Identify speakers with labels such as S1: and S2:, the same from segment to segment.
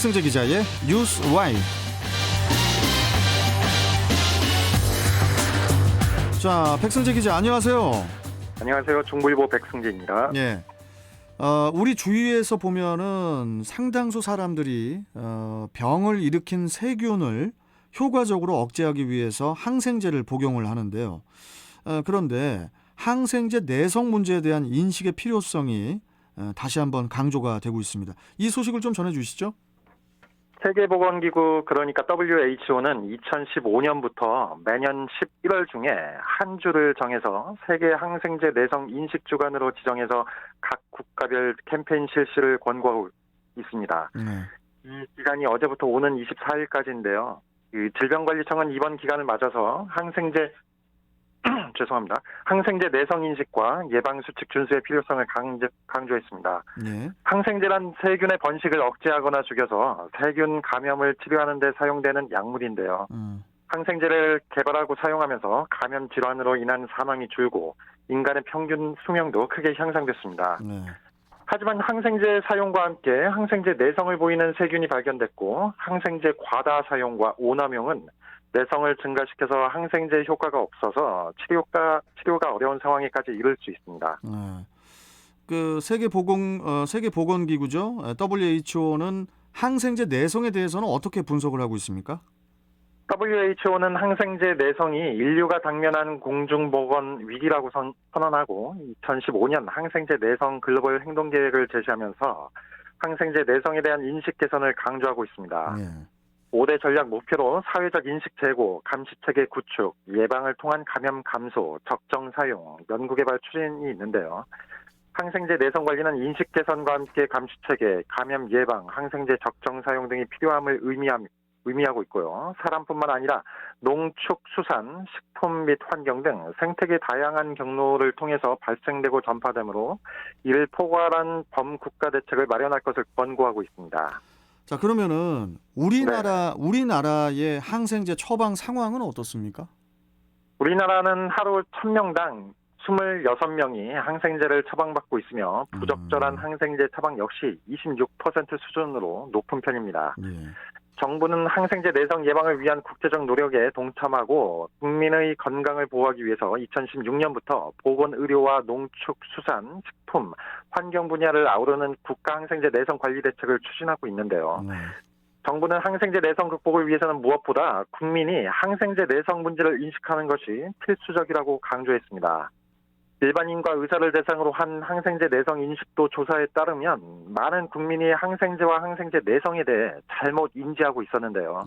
S1: 백승재 기자의 뉴스 와이. 자, 백승재 기자 안녕하세요.
S2: 안녕하세요. 중부일보 백승재입니다.
S1: 예. 우리 주위에서 보면은 상당수 사람들이 병을 일으킨 세균을 효과적으로 억제하기 위해서 항생제를 복용을 하는데요. 그런데 항생제 내성 문제에 대한 인식의 필요성이 다시 한번 강조가 되고 있습니다. 이 소식을 좀 전해주시죠.
S2: 세계보건기구 그러니까 WHO는 2015년부터 매년 11월 중에 한 주를 정해서 세계 항생제 내성 인식 주간으로 지정해서 각 국가별 캠페인 실시를 권고하고 있습니다. 이 기간이 어제부터 오는 24일까지인데요. 질병관리청은 이번 기간을 맞아서 항생제 내성 인식과 예방수칙 준수의 필요성을 강조했습니다.
S1: 네.
S2: 항생제란 세균의 번식을 억제하거나 죽여서 세균 감염을 치료하는 데 사용되는 약물인데요. 항생제를 개발하고 사용하면서 감염 질환으로 인한 사망이 줄고 인간의 평균 수명도 크게 향상됐습니다.
S1: 네.
S2: 하지만 항생제 사용과 함께 항생제 내성을 보이는 세균이 발견됐고 항생제 과다 사용과 오남용은 내성을 증가시켜서 항생제 효과가 없어서 치료가 어려운 상황에까지 이를 수 있습니다.
S1: 그 세계보건기구죠. WHO는 항생제 내성에 대해서는 어떻게 분석을 하고 있습니까?
S2: WHO는 항생제 내성이 인류가 당면한 공중보건 위기라고 선언하고 2015년 항생제 내성 글로벌 행동계획을 제시하면서 항생제 내성에 대한 인식 개선을 강조하고 있습니다.
S1: 네.
S2: 5대 전략 목표로 사회적 인식 제고, 감시체계 구축, 예방을 통한 감염 감소, 적정 사용, 연구개발 추진이 있는데요. 항생제 내성 관리는 인식 개선과 함께 감시체계, 감염 예방, 항생제 적정 사용 등이 필요함을 의미하고 있고요. 사람뿐만 아니라 농축, 수산, 식품 및 환경 등 생태계 다양한 경로를 통해서 발생되고 전파되므로 이를 포괄한 범국가 대책을 마련할 것을 권고하고 있습니다.
S1: 자, 그러면은 우리나라의 항생제 처방 상황은 어떻습니까?
S2: 우리나라는 하루 1000명당 26명이 항생제를 처방받고 있으며 부적절한 항생제 처방 역시 26% 수준으로 높은 편입니다.
S1: 예.
S2: 정부는 항생제 내성 예방을 위한 국제적 노력에 동참하고 국민의 건강을 보호하기 위해서 2016년부터 보건의료와 농축수산, 식품, 환경 분야를 아우르는 국가 항생제 내성 관리 대책을 추진하고 있는데요. 정부는 항생제 내성 극복을 위해서는 무엇보다 국민이 항생제 내성 문제를 인식하는 것이 필수적이라고 강조했습니다. 일반인과 의사를 대상으로 한 항생제 내성 인식도 조사에 따르면 많은 국민이 항생제와 항생제 내성에 대해 잘못 인지하고 있었는데요.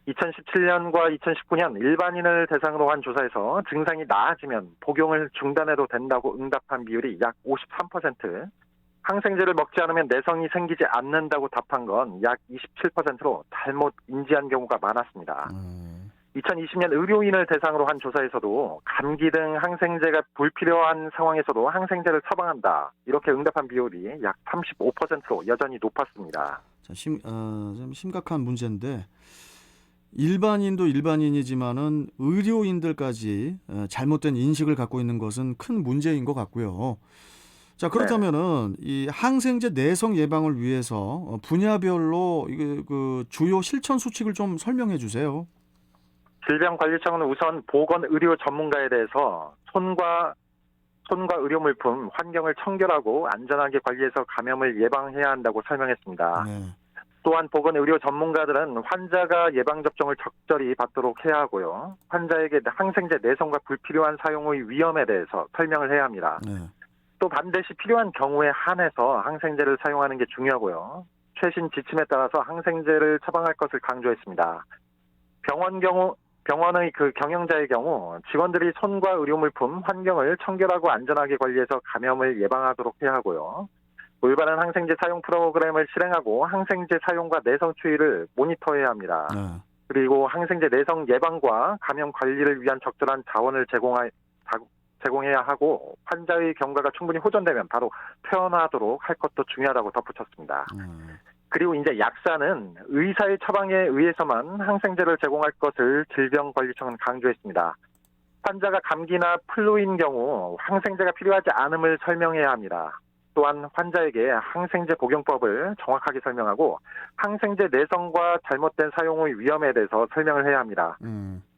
S2: 2017년과 2019년 일반인을 대상으로 한 조사에서 증상이 나아지면 복용을 중단해도 된다고 응답한 비율이 약 53%, 항생제를 먹지 않으면 내성이 생기지 않는다고 답한 건 약 27%로 잘못 인지한 경우가 많았습니다. 2020년 의료인을 대상으로 한 조사에서도 감기 등 항생제가 불필요한 상황에서도 항생제를 처방한다. 이렇게 응답한 비율이 약 35%로 여전히 높았습니다.
S1: 자, 좀 심각한 문제인데 일반인도 일반인이지만은 의료인들까지 잘못된 인식을 갖고 있는 것은 큰 문제인 것 같고요. 자, 그렇다면은 이 항생제 내성 예방을 위해서 분야별로 그 주요 실천 수칙을 좀 설명해 주세요.
S2: 질병관리청은 우선 보건의료 전문가에 대해서 손과 의료물품, 환경을 청결하고 안전하게 관리해서 감염을 예방해야 한다고 설명했습니다. 또한 보건의료 전문가들은 환자가 예방접종을 적절히 받도록 해야 하고요. 환자에게 항생제 내성과 불필요한 사용의 위험에 대해서 설명을 해야 합니다. 또 반드시 필요한 경우에 한해서 항생제를 사용하는 게 중요하고요. 최신 지침에 따라서 항생제를 처방할 것을 강조했습니다. 병원의 경영자의 경우 직원들이 손과 의료물품, 환경을 청결하고 안전하게 관리해서 감염을 예방하도록 해야 하고요. 올바른 항생제 사용 프로그램을 실행하고 항생제 사용과 내성 추이를 모니터해야 합니다. 그리고 항생제 내성 예방과 감염 관리를 위한 적절한 자원을 제공해야 하고 환자의 경과가 충분히 호전되면 바로 퇴원하도록 할 것도 중요하다고 덧붙였습니다. 그리고 이제 약사는 의사의 처방에 의해서만 항생제를 제공할 것을 질병관리청은 강조했습니다. 환자가 감기나 플루인 경우 항생제가 필요하지 않음을 설명해야 합니다. 또한 환자에게 항생제 복용법을 정확하게 설명하고 항생제 내성과 잘못된 사용의 위험에 대해서 설명을 해야 합니다.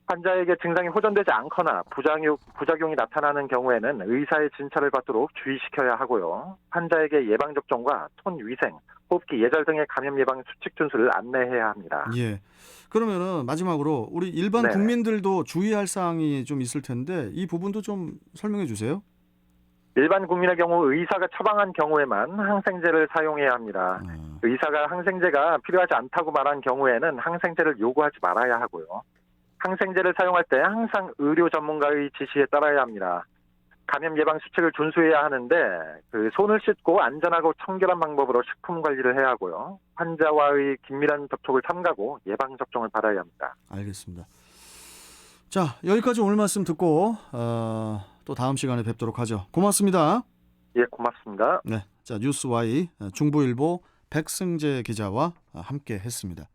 S2: 환자에게 증상이 호전되지 않거나 부작용이 나타나는 경우에는 의사의 진찰을 받도록 주의시켜야 하고요. 환자에게 예방접종과 손위생, 호흡기 예절 등의 감염 예방 수칙 준수를 안내해야 합니다.
S1: 예. 그러면은 마지막으로 우리 일반
S2: 네네.
S1: 국민들도 주의할 사항이 좀 있을 텐데 이 부분도 좀 설명해 주세요.
S2: 일반 국민의 경우 의사가 처방한 경우에만 항생제를 사용해야 합니다.
S1: 아,
S2: 의사가 항생제가 필요하지 않다고 말한 경우에는 항생제를 요구하지 말아야 하고요. 항생제를 사용할 때 항상 의료 전문가의 지시에 따라야 합니다. 감염 예방 수칙을 준수해야 하는데 손을 씻고 안전하고 청결한 방법으로 식품 관리를 해야 하고요. 환자와의 긴밀한 접촉을 삼가고 예방 접종을 받아야 합니다.
S1: 알겠습니다. 자, 여기까지 오늘 말씀 듣고 또 다음 시간에 뵙도록 하죠. 고맙습니다.
S2: 예, 고맙습니다.
S1: 네, 자 뉴스 Y 중부일보 백승재 기자와 함께 했습니다.